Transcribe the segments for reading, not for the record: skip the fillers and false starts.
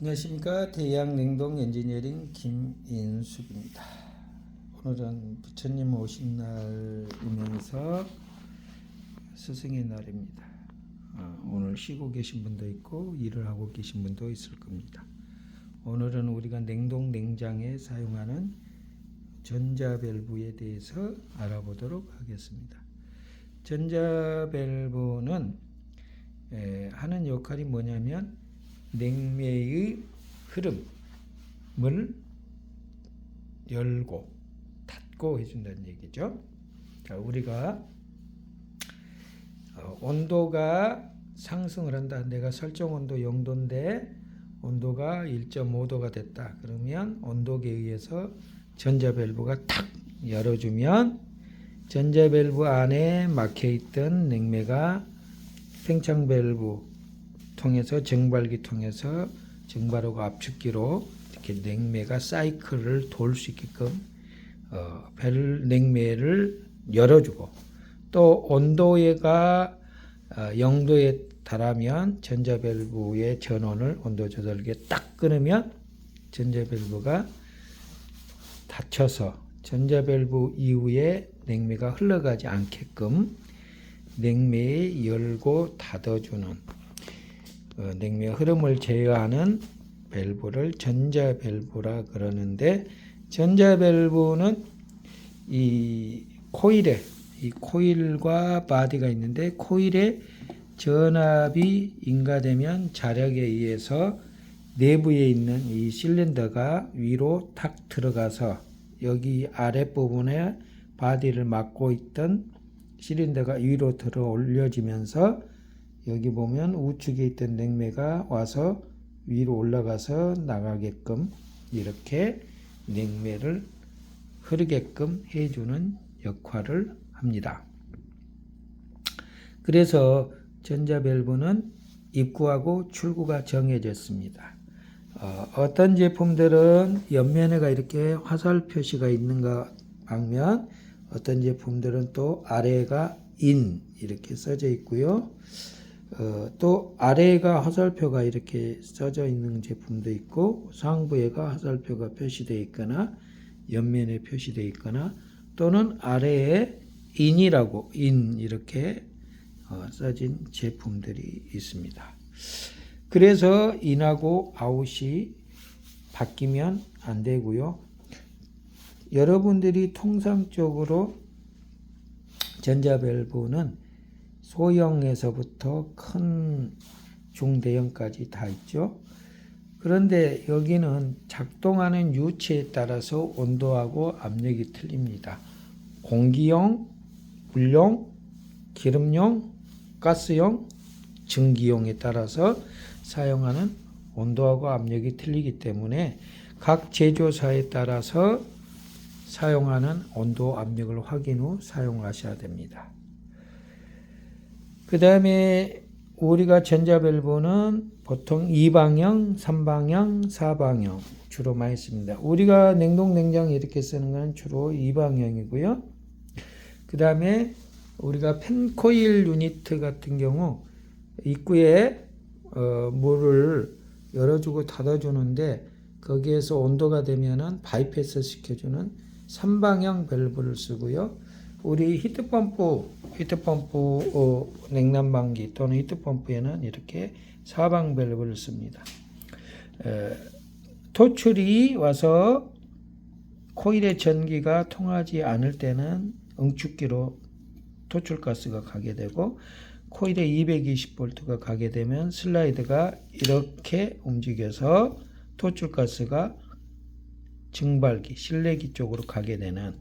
안녕하십니까. 대양냉동 엔지니어링 김인숙입니다. 오늘은 부처님 오신 날이면서 스승의 날입니다. 오늘 쉬고 계신 분도 있고 일을 하고 계신 분도 있을 겁니다. 오늘은 우리가 냉동 냉장에 사용하는 전자밸브에 대해서 알아보도록 하겠습니다. 전자밸브는 하는 역할이 뭐냐면 냉매의 흐름을 열고 닫고 해준다는 얘기죠. 자, 우리가 온도가 상승을 한다. 내가 설정 온도 0도인데 온도가 1.5도가 됐다. 그러면 온도계에 의해서 전자밸브가 탁 열어주면 전자밸브 안에 막혀있던 냉매가 팽창밸브 통해서 정발기 통해서 정발하고 압축기로 이렇게 냉매가 사이클을 돌 수 있게끔 냉매를 열어주고, 또 온도가 0도에 달하면 전자밸브의 전원을 온도 조절기에 딱 끊으면 전자밸브가 닫혀서 전자밸브 이후에 냉매가 흘러가지 않게끔 냉매에 열고 닫아주는 냉매 흐름을 제어하는 밸브를 전자밸브라 그러는데, 전자밸브는 이 코일과 바디가 있는데, 코일에 전압이 인가되면 자력에 의해서 내부에 있는 이 실린더가 위로 탁 들어가서 여기 아랫부분에 바디를 막고 있던 실린더가 위로 들어 올려지면서 여기 보면 우측에 있던 냉매가 와서 위로 올라가서 나가게끔 이렇게 냉매를 흐르게끔 해주는 역할을 합니다. 그래서 전자밸브는 입구하고 출구가 정해졌습니다. 어떤 제품들은 옆면에가 이렇게 화살 표시가 있는가 방면, 어떤 제품들은 또 아래가 인 이렇게 써져 있고요. 또 아래가 화살표가 이렇게 써져 있는 제품도 있고, 상부에가 화살표가 표시되어 있거나 옆면에 표시되어 있거나, 또는 아래에 인 이렇게 써진 제품들이 있습니다. 그래서 인하고 아웃이 바뀌면 안 되고요. 여러분들이 통상적으로 전자밸브는 소형에서부터 큰 중대형까지 다 있죠. 그런데 여기는 작동하는 유체에 따라서 온도하고 압력이 틀립니다. 공기용, 물용, 기름용, 가스용, 증기용에 따라서 사용하는 온도하고 압력이 틀리기 때문에 각 제조사에 따라서 사용하는 온도, 압력을 확인 후 사용하셔야 됩니다. 그 다음에 우리가 전자밸브는 보통 2방향, 3방향, 4방향 주로 많이 씁니다. 우리가 냉동 냉장 이렇게 쓰는 건 주로 2방향이고요. 그 다음에 우리가 펜코일 유니트 같은 경우 입구에 물을 열어주고 닫아주는데, 거기에서 온도가 되면은 바이패스 시켜주는 3방향 밸브를 쓰고요. 우리 히트펌프 냉난방기 또는 히트펌프에는 이렇게 4방 밸브를 씁니다. 토출이 와서 코일의 전기가 통하지 않을 때는 응축기로 토출가스가 가게 되고, 코일에 220V가 가게 되면 슬라이드가 이렇게 움직여서 토출가스가 증발기, 실내기 쪽으로 가게 되는,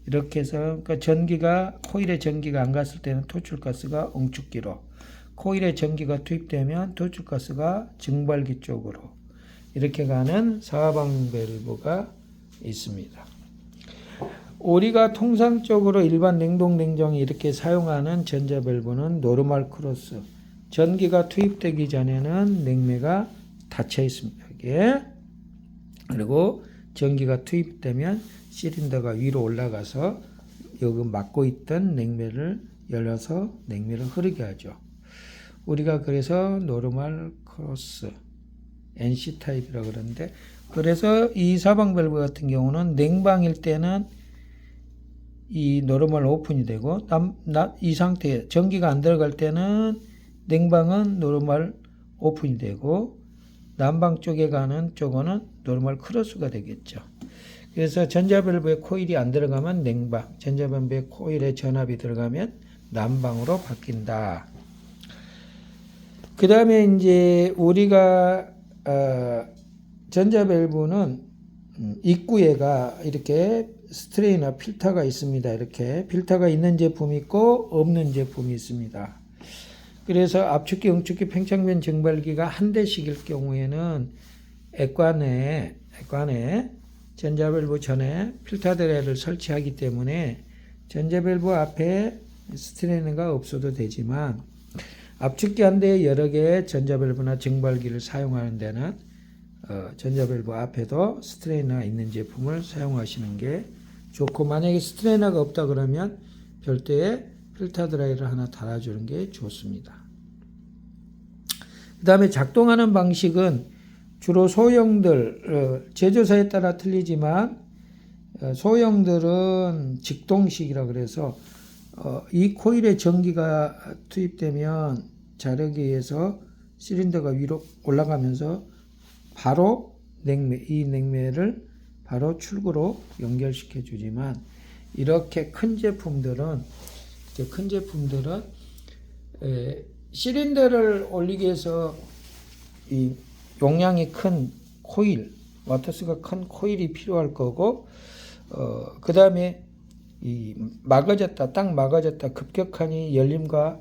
이렇게 해서 그러니까 코일에 전기가 안 갔을 때는 토출가스가 응축기로, 코일에 전기가 투입되면 토출가스가 증발기 쪽으로 이렇게 가는 4방 밸브가 있습니다. 우리가 통상적으로 일반 냉동 냉장에 이렇게 사용하는 전자밸브는 노르말 크로스, 전기가 투입되기 전에는 냉매가 닫혀 있습니다. 여기에. 그리고 전기가 투입되면 실린더가 위로 올라가서 여기 막고 있던 냉매를 열어서 냉매를 흐르게 하죠. 우리가 그래서 노르말 크로스 NC 타입이라 그러는데, 그래서 이 사방 밸브 같은 경우는 냉방일 때는 이 노멀 오픈이 되고, 이 상태에 전기가 안 들어갈 때는 냉방은 노멀 오픈이 되고, 난방 쪽에 가는 쪽은 노멀 크로스가 되겠죠. 그래서 전자밸브에 코일이 안 들어가면 냉방, 전자밸브에 코일에 전압이 들어가면 난방으로 바뀐다. 그 다음에 이제 우리가 전자밸브는 입구에가 이렇게 스트레이나 필터가 있습니다. 이렇게 필터가 있는 제품이 있고 없는 제품이 있습니다. 그래서 압축기, 응축기, 팽창변 증발기가 한 대씩일 경우에는 액관에 전자밸브 전에 필터 드레를 설치하기 때문에 전자밸브 앞에 스트레이너가 없어도 되지만, 압축기 한 대에 여러 개의 전자밸브나 증발기를 사용하는 데는 전자밸브 앞에도 스트레이너가 있는 제품을 사용하시는 게 좋고, 만약에 스트레이너가 없다 그러면 별도의 필터 드라이를 하나 달아주는 게 좋습니다. 그 다음에 작동하는 방식은 주로 소형들, 제조사에 따라 틀리지만 소형들은 직동식이라 그래서 이 코일에 전기가 투입되면 자력에 의해서 실린더가 위로 올라가면서 바로 이 냉매를 바로 출구로 연결시켜 주지만, 이렇게 큰 제품들은 실린더를 올리기 위해서 이 용량이 큰 코일, 와트수가 큰 코일이 필요할 거고, 그 다음에 이 딱 막아졌다 급격한 열림과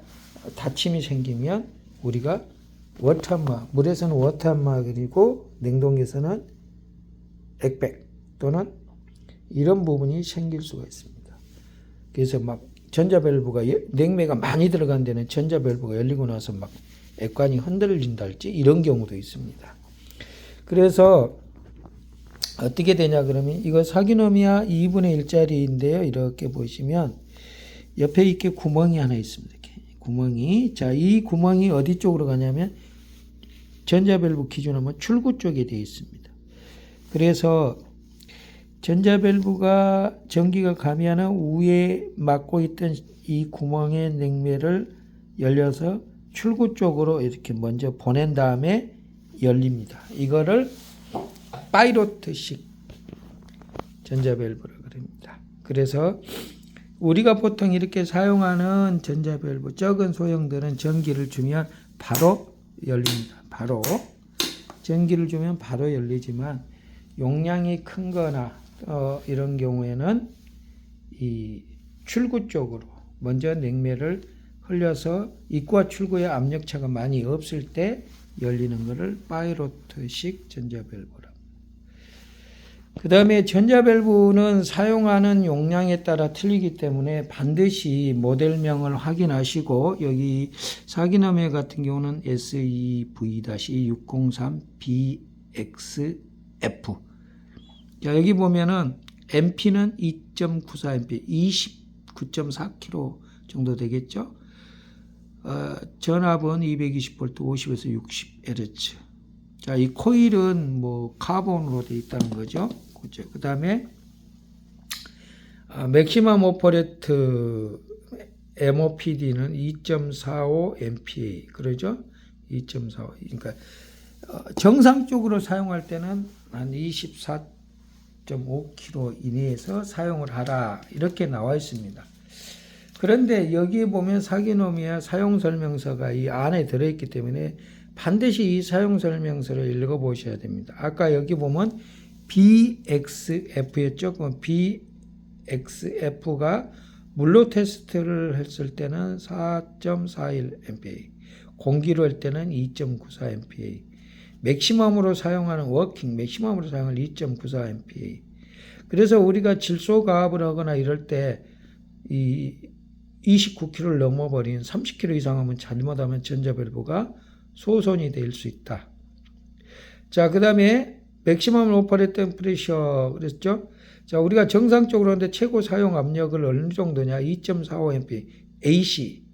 닫힘이 생기면 우리가 워터암막, 물에서는 워터암막, 그리고 냉동에서는 액백 또는 이런 부분이 생길 수가 있습니다. 그래서 막 전자밸브가 냉매가 많이 들어간 데는 전자밸브가 열리고 나서 막 액관이 흔들린달지 이런 경우도 있습니다. 그래서 어떻게 되냐 그러면 이거 사기노미아 2분의 1짜리인데요. 이렇게 보시면 옆에 이렇게 구멍이 하나 있습니다. 이렇게 구멍이. 자, 이 구멍이 어디 쪽으로 가냐면 전자밸브 기준하면 출구 쪽에 되어 있습니다. 그래서 전자밸브가 전기가 가면은 위에 막고 있던 이 구멍의 냉매를 열려서 출구 쪽으로 이렇게 먼저 보낸 다음에 열립니다. 이거를 파이로트식 전자밸브라고 합니다. 그래서 우리가 보통 이렇게 사용하는 전자밸브, 적은 소형들은 전기를 주면 바로 열립니다. 바로 전기를 주면 바로 열리지만, 용량이 큰 거나 이런 경우에는 이 출구 쪽으로 먼저 냉매를 흘려서 입구와 출구에 압력차가 많이 없을 때 열리는 것을 파이로트식 전자밸브라고. 그 다음에 전자밸브는 사용하는 용량에 따라 틀리기 때문에 반드시 모델명을 확인하시고, 여기 사기나메 같은 경우는 SEV-603BXF. 자, 여기 보면은 MP는 2.94A, 29.4kg 정도 되겠죠. 전압은 220V, 50에서 60Hz. 자, 이 코일은 뭐 카본으로 되어 있다는 거죠. 그죠? 그 다음에 맥시멈 오퍼레트 MOPD는 2.45MPa, 그러죠? 2.45. 그러니까 정상적으로 사용할 때는 한 24.5kg 이내에서 사용을 하라, 이렇게 나와 있습니다. 그런데 여기에 보면 사기노미아 사용설명서가 이 안에 들어있기 때문에 반드시 이 사용설명서를 읽어보셔야 됩니다. 아까 여기 보면 BXF였죠. BXF가 물로 테스트를 했을 때는 4.41MPa, 공기로 할 때는 2.94MPa, 맥시멈으로 사용하는 맥시멈으로 사용할 2.94MPa. 그래서 우리가 질소 가압을 하거나 이럴 때 이 29kg를 넘어버린 30kg 이상 하면 잘못하면 전자밸브가 소손이 될 수 있다. 자, 그 다음에 맥시멈 오퍼레이팅 프레셔 그랬죠? 자, 우리가 정상적으로 하는데 최고 사용 압력을 어느 정도냐? 2.45MPa AC.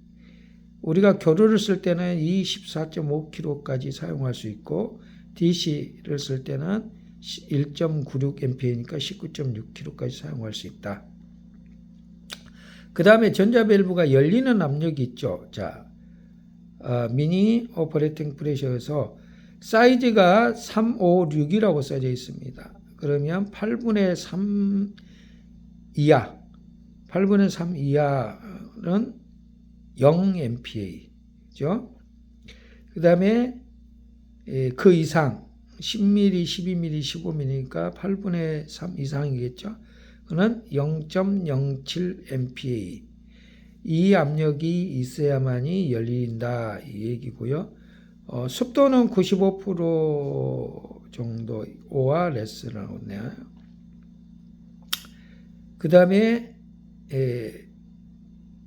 우리가 교류를 쓸 때는 24.5kg까지 사용할 수 있고, DC를 쓸 때는 1.96A니까 19.6kg까지 사용할 수 있다. 그 다음에 전자밸브가 열리는 압력이 있죠. 자, 미니 오퍼레이팅 프레셔에서 사이즈가 356이라고 써져 있습니다. 그러면 8분의 3 이하, 8분의 3 이하는 0MPa죠. 그 다음에 그 이상 10mm, 12mm, 15mm니까 8분의 3 이상이겠죠. 그는 0.07MPa. 이 압력이 있어야만이 열린다 이 얘기고요. 습도는 95% 정도 오와 레스 나오네요. 그 다음에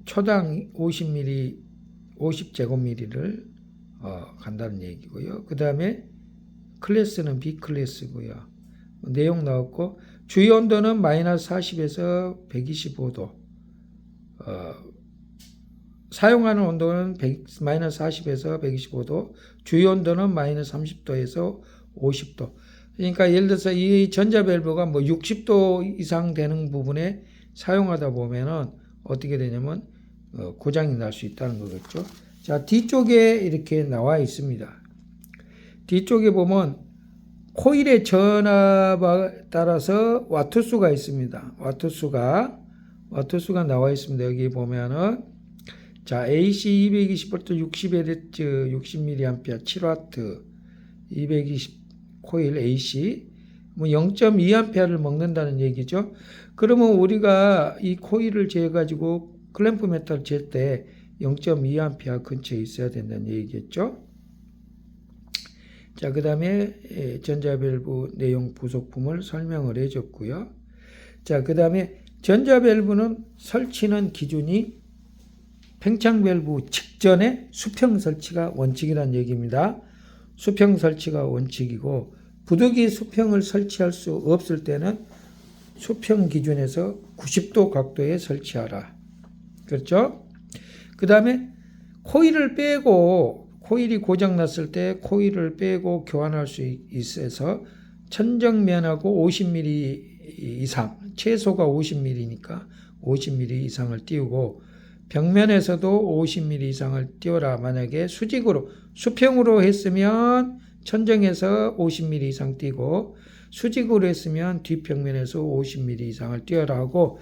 초당 50ml, 50제곱미리를 간다는 얘기고요. 그 다음에 클래스는 B클래스고요. 내용 나왔고 주요 온도는 마이너스 40에서 125도. 사용하는 온도는 마이너스 40에서 125도, 주요 온도는 마이너스 30도에서 50도. 그러니까 예를 들어서 이 전자밸브가 뭐 60도 이상 되는 부분에 사용하다 보면은 어떻게 되냐면 고장이 날 수 있다는 거겠죠. 자, 뒤쪽에 이렇게 나와 있습니다. 뒤쪽에 보면 코일의 전압에 따라서 와트수가 있습니다. 와트수가 나와 있습니다. 여기 보면은 자, AC 220V 60Hz 60mA 7W 220 코일 AC 뭐 0.2A를 먹는다는 얘기죠. 그러면 우리가 이 코일을 재 가지고 클램프 메탈 잴 때 0.2A 근처에 있어야 된다는 얘기겠죠. 자, 그 다음에 전자밸브 내용 부속품을 설명을 해줬고요. 자, 그 다음에 전자밸브는 설치는 기준이 팽창밸브 직전에 수평 설치가 원칙이라는 얘기입니다. 수평 설치가 원칙이고 부득이 수평을 설치할 수 없을 때는 수평 기준에서 90도 각도에 설치하라. 그렇죠? 그 다음에 코일을 빼고 코일이 고장났을 때 코일을 빼고 교환할 수 있어서 천정면하고 50mm 이상, 최소가 50mm니까 50mm 이상을 띄우고 벽면에서도 50mm 이상을 띄워라. 만약에 수직으로, 수평으로 했으면 천정에서 50mm 이상 띄고 수직으로 했으면 뒷벽면에서 50mm 이상을 띄워라 하고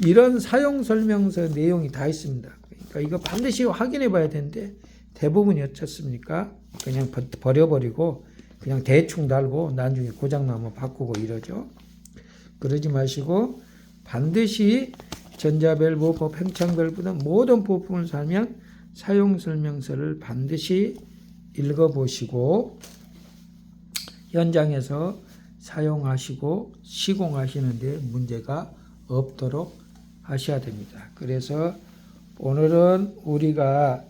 이런 사용 설명서 내용이 다 있습니다. 그러니까 이거 반드시 확인해 봐야 되는데 대부분이 어떻습니까? 그냥 버려버리고 그냥 대충 달고 나중에 고장나면 바꾸고 이러죠. 그러지 마시고 반드시 전자밸브, 팽창밸브 등 모든 부품을 사면 사용 설명서를 반드시 읽어보시고 현장에서 사용하시고 시공하시는데 문제가 없도록 하셔야 됩니다. 그래서 오늘은 우리가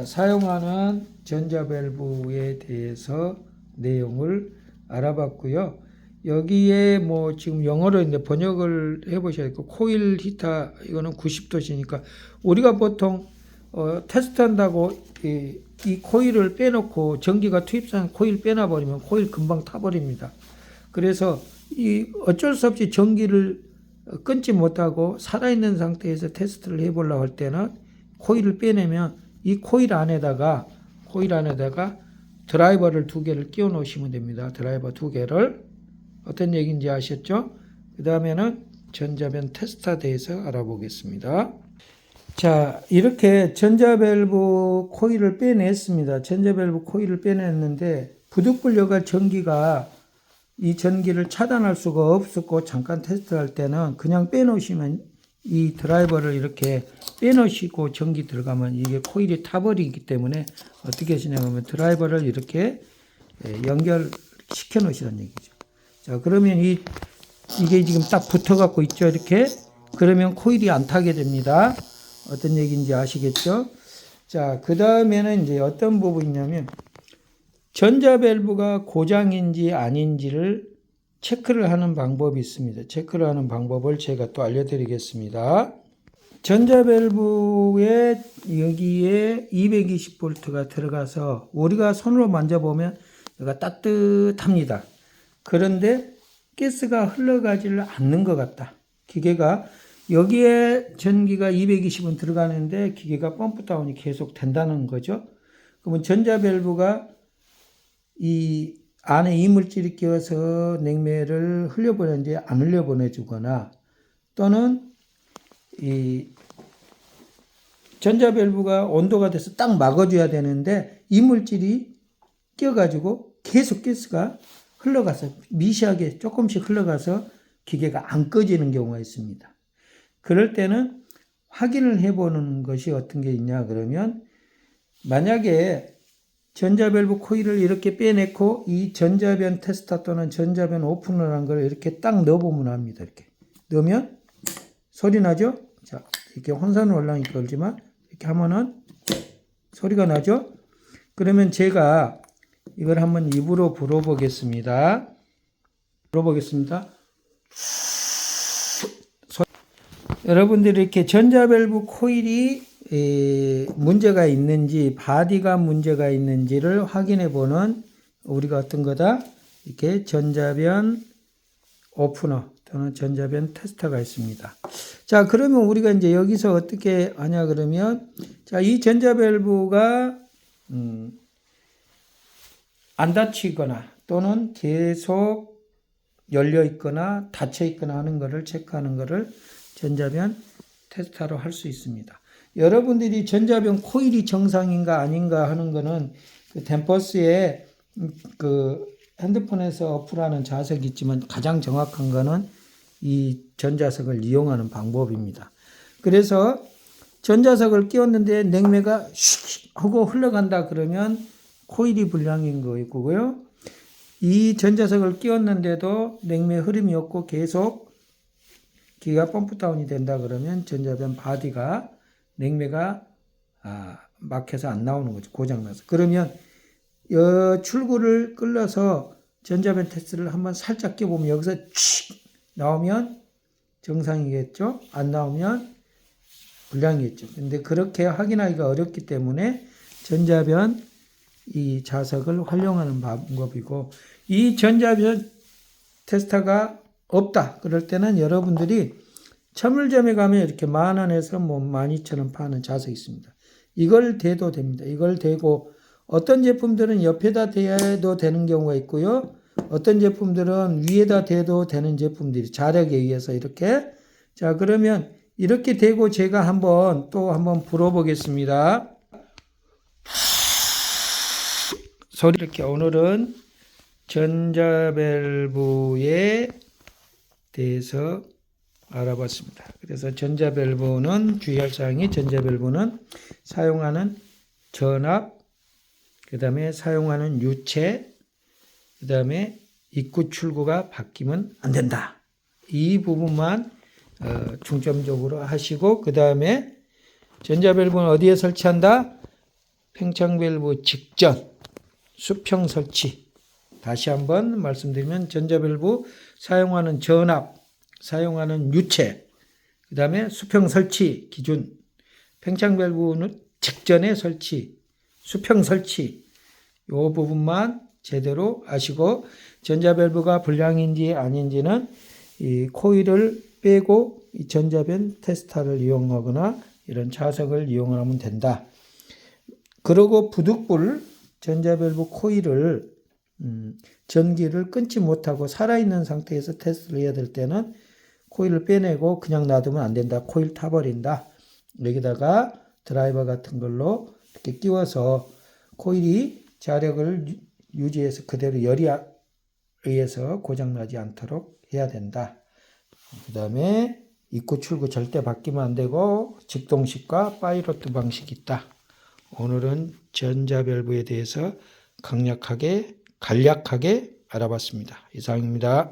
사용하는 전자밸브에 대해서 내용을 알아봤고요. 여기에 뭐 지금 영어로 이제 번역을 해보셔야겠고 코일 히터 이거는 90도시니까 우리가 보통 테스트한다고 이 코일을 빼놓고 전기가 투입된 코일 빼놔버리면 코일 금방 타버립니다. 그래서 이 어쩔 수 없이 전기를 끊지 못하고 살아있는 상태에서 테스트를 해보려고 할 때는 코일을 빼내면 이 코일 안에다가 드라이버를 2개를 끼워 놓으시면 됩니다. 드라이버 2개를 어떤 얘기인지 아셨죠? 그 다음에는 전자변 테스터에 대해서 알아보겠습니다. 자, 이렇게 전자밸브 코일을 빼냈습니다. 전자밸브 코일을 빼냈는데 부득불려가 전기가 이 전기를 차단할 수가 없었고 잠깐 테스트할 때는 그냥 빼놓으시면 이 드라이버를 이렇게 빼놓으시고 전기 들어가면 이게 코일이 타버리기 때문에 어떻게 하시냐면 드라이버를 이렇게 연결시켜 놓으시라는 얘기죠. 자, 그러면 이게 지금 딱 붙어 갖고 있죠. 이렇게. 그러면 코일이 안 타게 됩니다. 어떤 얘기인지 아시겠죠? 자, 그 다음에는 이제 어떤 부분이냐면 전자밸브가 고장인지 아닌지를 체크를 하는 방법이 있습니다. 체크를 하는 방법을 제가 또 알려드리겠습니다. 전자밸브에 여기에 220V가 들어가서 우리가 손으로 만져보면 여기가 따뜻합니다. 그런데 가스가 흘러가지를 않는 것 같다. 기계가 여기에 전기가 220은 들어가는데 기계가 펌프 다운이 계속 된다는 거죠. 그러면 전자밸브가 이 안에 이물질이 끼어서 냉매를 흘려보내는데 안 흘려보내주거나 또는 이 전자밸브가 온도가 돼서 딱 막아줘야 되는데 이물질이 끼어가지고 계속 가스가 흘러가서 미시하게 조금씩 흘러가서 기계가 안 꺼지는 경우가 있습니다. 그럴 때는 확인을 해보는 것이 어떤 게 있냐 그러면 만약에 전자밸브 코일을 이렇게 빼내고 이 전자변 테스터 또는 전자변 오프너를 한 걸 이렇게 딱 넣어보면 합니다. 이렇게 넣으면 소리 나죠? 자, 이렇게 혼선은 올라오니까 그러지만 이렇게 하면은 소리가 나죠? 그러면 제가 이걸 한번 입으로 불어보겠습니다. 여러분들이 이렇게 전자밸브 코일이 문제가 있는지 바디가 문제가 있는지를 확인해 보는 우리가 어떤 거다? 이렇게 전자변 오프너 또는 전자변 테스터가 있습니다. 자, 그러면 우리가 이제 여기서 어떻게 하냐 그러면 자, 이 전자밸브가 안 닫히거나 또는 계속 열려 있거나 닫혀 있거나 하는 것을 체크하는 것을 전자변 테스터로 할 수 있습니다. 여러분들이 전자변 코일이 정상인가 아닌가 하는 거는 그 댐퍼스에 그 핸드폰에서 어플하는 자석이 있지만 가장 정확한 거는 이 전자석을 이용하는 방법입니다. 그래서 전자석을 끼웠는데 냉매가 슉 하고 흘러간다 그러면 코일이 불량인 거고요. 이 전자석을 끼웠는데도 냉매 흐름이 없고 계속 기가 펌프 다운이 된다 그러면 전자변 바디가 냉매가 막혀서 안 나오는 거죠. 고장나서. 그러면 출구를 끌어서 전자변 테스트를 한번 살짝 끼워보면 여기서 칙 나오면 정상이겠죠. 안 나오면 불량이겠죠. 근데 그렇게 확인하기가 어렵기 때문에 전자변 이 자석을 활용하는 방법이고 이 전자변 테스터가 없다. 그럴 때는 여러분들이 천물점에 가면 이렇게 10,000원에서 뭐 12,000원 파는 자석이 있습니다. 이걸 대도 됩니다. 이걸 대고 어떤 제품들은 옆에다 대도 되는 경우가 있고요. 어떤 제품들은 위에다 대도 되는 제품들이 자력에 의해서 이렇게 자 그러면 이렇게 대고 제가 한번 불어보겠습니다. 소리 이렇게 오늘은 전자밸브에 대해서 알아봤습니다. 그래서 전자밸브는 주의할 사항이 전자밸브는 사용하는 전압, 그 다음에 사용하는 유체, 그 다음에 입구 출구가 바뀌면 안 된다. 이 부분만 중점적으로 하시고 그 다음에 전자밸브는 어디에 설치한다? 팽창밸브 직전 수평 설치. 다시 한번 말씀드리면 전자밸브 사용하는 전압, 사용하는 유체, 그 다음에 수평 설치 기준, 팽창밸브는 직전에 설치, 수평 설치 이 부분만 제대로 아시고 전자밸브가 불량인지 아닌지는 이 코일을 빼고 이 전자변 테스터를 이용하거나 이런 자석을 이용하면 된다. 그리고 부득불 전자밸브 코일을 전기를 끊지 못하고 살아있는 상태에서 테스트를 해야 될 때는 코일을 빼내고 그냥 놔두면 안 된다. 코일 타버린다. 여기다가 드라이버 같은 걸로 이렇게 끼워서 코일이 자력을 유지해서 그대로 열이 의해서 고장나지 않도록 해야 된다. 그 다음에 입구 출구 절대 바뀌면 안 되고 직동식과 파이로트 방식이 있다. 오늘은 전자밸브에 대해서 간략하게 알아봤습니다. 이상입니다.